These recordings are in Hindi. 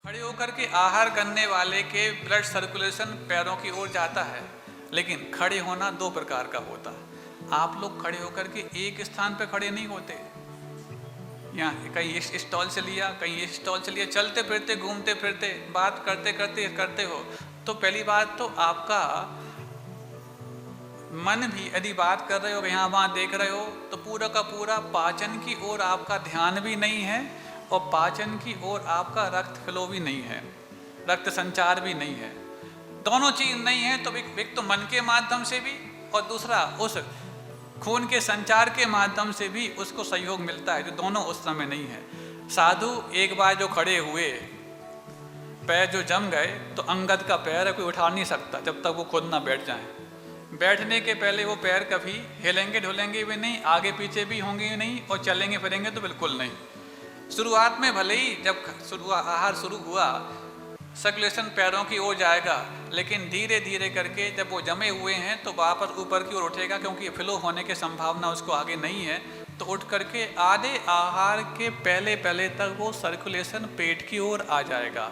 खड़े होकर के आहार करने वाले के ब्लड सर्कुलेशन पैरों की ओर जाता है, लेकिन खड़े होना दो प्रकार का होता है। आप लोग खड़े होकर के एक स्थान पर खड़े नहीं होते, यहाँ कहीं इस स्टॉल से लिया, कहीं इस स्टॉल से लिया, चलते फिरते घूमते फिरते बात करते करते करते हो। तो पहली बात तो आपका मन भी यदि बात कर रहे हो, यहाँ वहाँ देख रहे हो, तो पूरा का पूरा पाचन की ओर आपका ध्यान भी नहीं है और पाचन की ओर आपका रक्त फ्लो भी नहीं है, रक्त संचार भी नहीं है। दोनों चीज नहीं है तो एक तो मन के माध्यम से भी और दूसरा उस खून के संचार के माध्यम से भी उसको सहयोग मिलता है, जो दोनों उस समय नहीं है। साधु एक बार जो खड़े हुए, पैर जो जम गए, तो अंगद का पैर कोई उठा नहीं सकता जब तक वो खुद ना बैठ जाए। बैठने के पहले वो पैर कभी हिलेंगे ढुलेंगे भी नहीं, आगे पीछे भी होंगे नहीं, और चलेंगे फिरेंगे तो बिल्कुल नहीं। शुरुआत में भले ही जब आहार शुरू हुआ सर्कुलेशन पैरों की ओर जाएगा, लेकिन धीरे धीरे करके जब वो जमे हुए हैं तो वापस ऊपर की ओर उठेगा, क्योंकि फ्लो होने की संभावना उसको आगे नहीं है। तो उठ करके आधे आहार के पहले पहले तक वो सर्कुलेशन पेट की ओर आ जाएगा।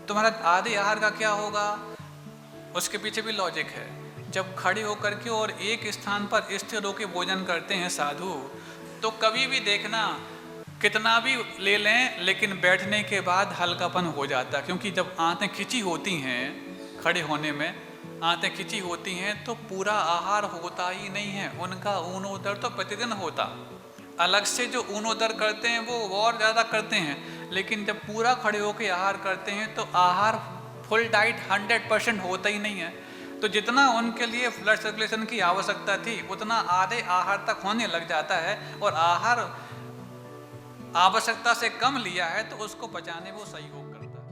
तुम्हारा आधे आहार का क्या होगा, उसके पीछे भी लॉजिक है। जब खड़े होकर के और एक स्थान पर स्थिर होकर भोजन करते हैं साधु, तो कभी भी देखना कितना भी ले लें, लेकिन बैठने के बाद हल्कापन हो जाता है, क्योंकि जब आंतें खिंची होती हैं, खड़े होने में आंतें खिंची होती हैं तो पूरा आहार होता ही नहीं है। उनका ऊनोदर तो प्रतिदिन होता, अलग से जो ऊनोदर करते हैं वो और ज़्यादा करते हैं, लेकिन जब पूरा खड़े होकर आहार करते हैं तो आहार फुल डाइट 100% होता ही नहीं है। तो जितना उनके लिए ब्लड सर्कुलेशन की आवश्यकता थी उतना आधे आहार तक होने लग जाता है, और आहार आवश्यकता से कम लिया है तो उसको पचाने वो सही होगा।